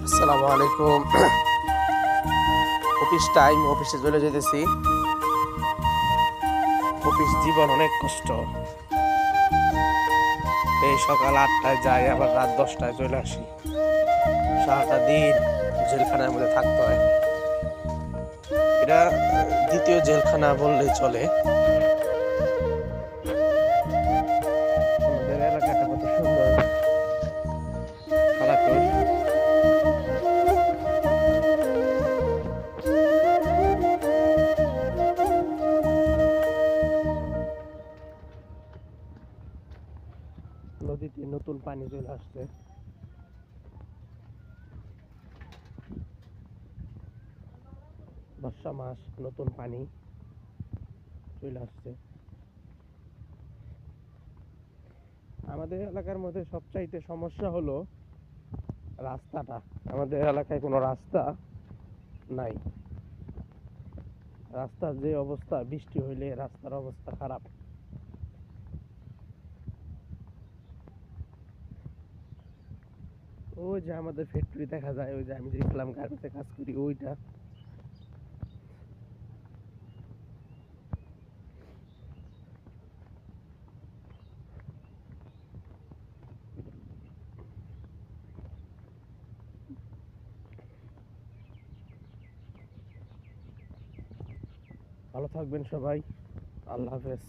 আসসালামু আলাইকুম। Office time, অফিসে চলে যেতেছি। অফিস জীবন অনেক কষ্ট। এই সকাল 8টায় যাই, আবার রাত 10টায় চলে আসি। সারাটা দিন জেলখানার মধ্যে থাকতে হয়। এটা দ্বিতীয় জেলখানা বললেই চলে। আমাদের এলাকাটা কত সুন্দর। খালাকুর নদীতে নতুন পানি চলে আসছে। বর্ষা মাস, নতুন পানি চলে আসছে। আমাদের এলাকার মধ্যে সবচাইতে সমস্যা হলো রাস্তাটা। আমাদের এলাকায় কোনো রাস্তা নাই। রাস্তার যে অবস্থা, বৃষ্টি হইলে রাস্তার অবস্থা খারাপ। ওই যে আমাদের ফ্যাক্টরি দেখা যায়, ওই যে আমি যে ইসলাম গার্মেন্টসে কাজ করি ওইটা। ভালো থাকবেন সবাই। আল্লাহ হাফেজ।